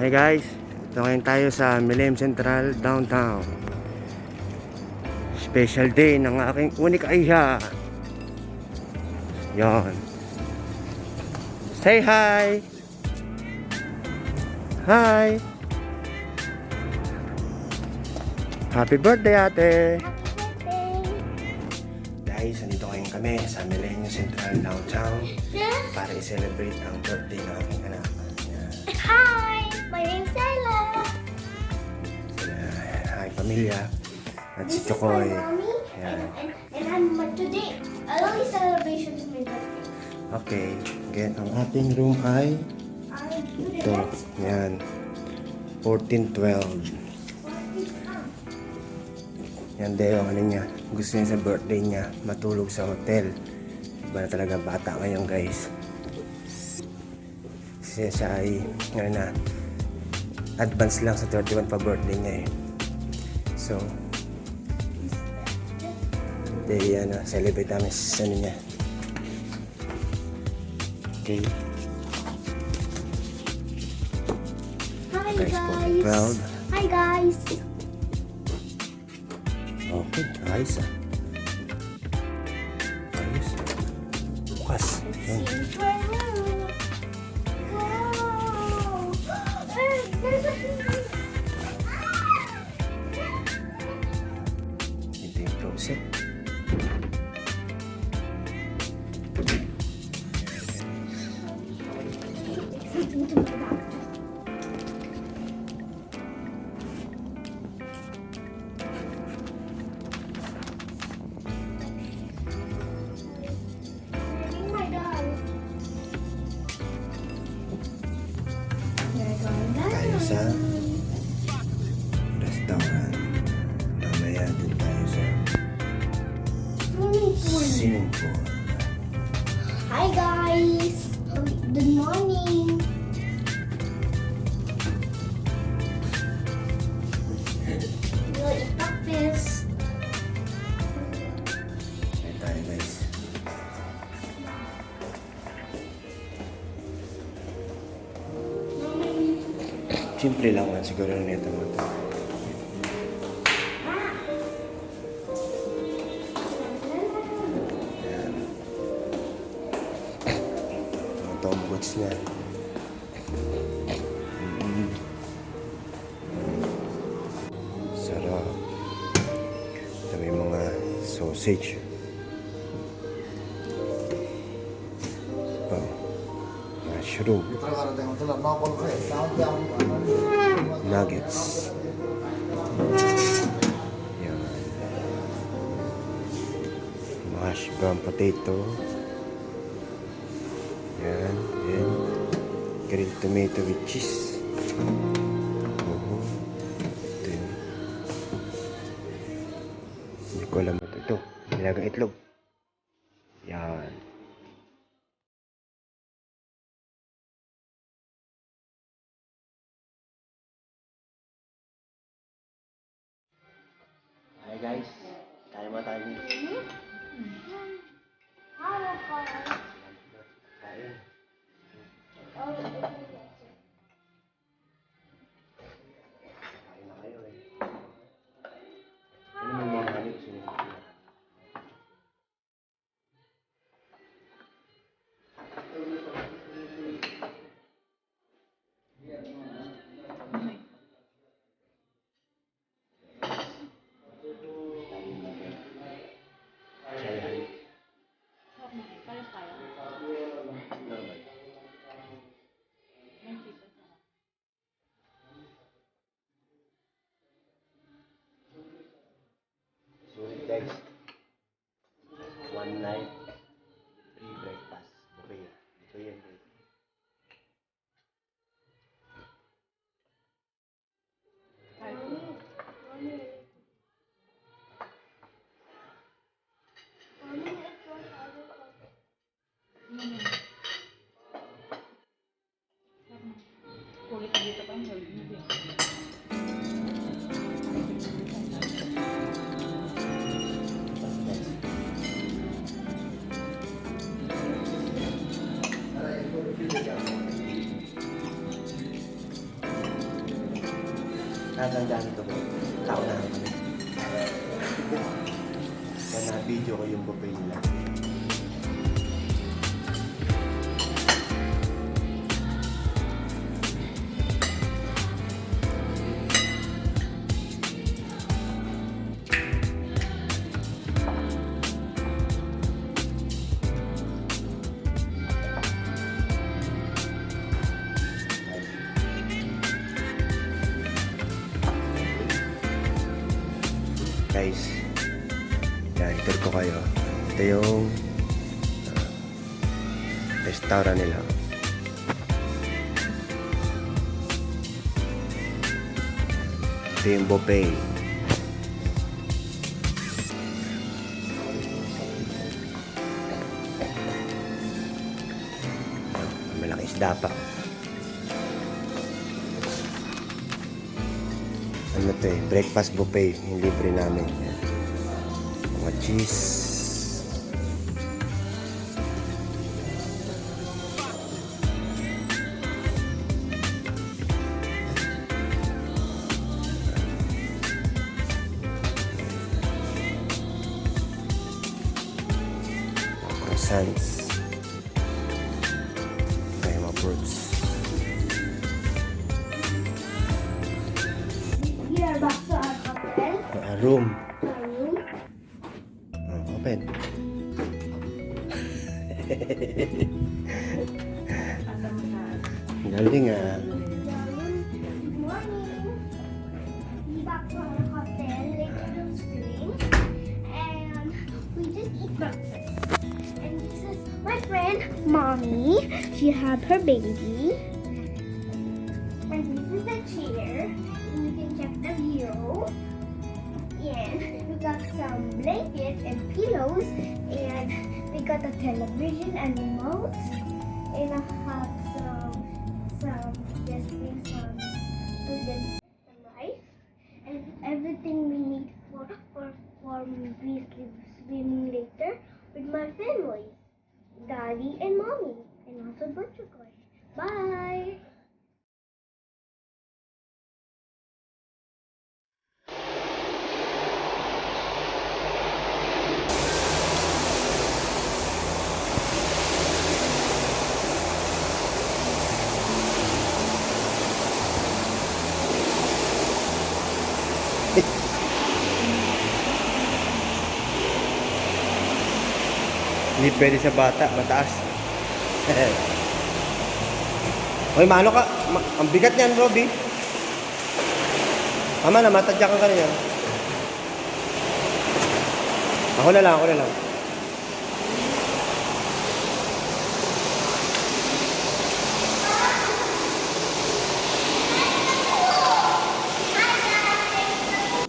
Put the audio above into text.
Hey guys, ito ngayon tayo sa Millennium Central Downtown. Special day ng aking unik aiya. Yon. Say hi. Hi. Happy birthday ate. Guys, nandito ngayon kami sa Millennium Central Downtown para i-celebrate ang birthday ng aking anak. Hi, my name's Ella. Hi pamilya. At si This is Chokoy. my mommy, and I'm today. I love the celebration of my birthday. Okay, again, ang ating room ay I do the ito. next Yan. 1412. Yan Deo, ano niya. Gusto niya sa birthday niya matulog sa hotel. Iba na talaga bata ngayon guys. Kasi siya ay ano na, advance lang sa 31 pa birthday niya eh. So, yan, celebrate namin sa ano niya. Okay. Hi Guys, guys. 1412. Hi guys. Okay, ayos ah. Ayos. Bukas. Yan. It's my room. Wow. There's a Ito yung closet. Oh my God. Tayo sa restaurant. Mamaya din tayo sa swimming pool. Hi guys. Good morning. We'll eat breakfast. Ayan tayo guys. Simple lang man siguro nito mo ito. Ayan. Mga tom goods niya. Sarap. Ito may mga sausage. Oh. Mushroom. Nuggets. Yan. Mashed brown potato. Yan. Then, grilled tomato with cheese. Then, hindi ko alam ito. Ito. Nilagang itlog. Yan. Hi guys. Kaya mo tayo dito. Hello guys. Kain. Kain na kayo eh. Ano mo mga hanip sinipin? Sulit guys. One night, free breakfast. Buffet. Ito yan guys. Kulit dito pa yung hindi. Natandaan ito ba? Tao na kami. Kaya na-video ko yung buffet nila. Guys, yan, tour ko kayo. Ito yung restaurant nila. Ito yung buffet. Malaking isda pa. Ano to eh, breakfast buffet, yung libre namin. Mga cheese. Croissants. Kaya mga fruits. We are back to our hotel. Room. Our room. Open. Galing ah. Good morning. We back to our hotel later spring, and we just eat breakfast. And this is my friend, Mommy. She had her baby. And this is the chair. And you can check the view. And we got some blankets and pillows. And we got a television and remote. And I have some food and some rice. And everything we need for me swimming later with my family. Daddy and Mommy. And also Butcherboy. Bye! Hindi pwede sa bata, mataas. Hoy, mano ka? Ang bigat niyan, Robby. Tama na, matadyakan ka na yan. Ako na lang.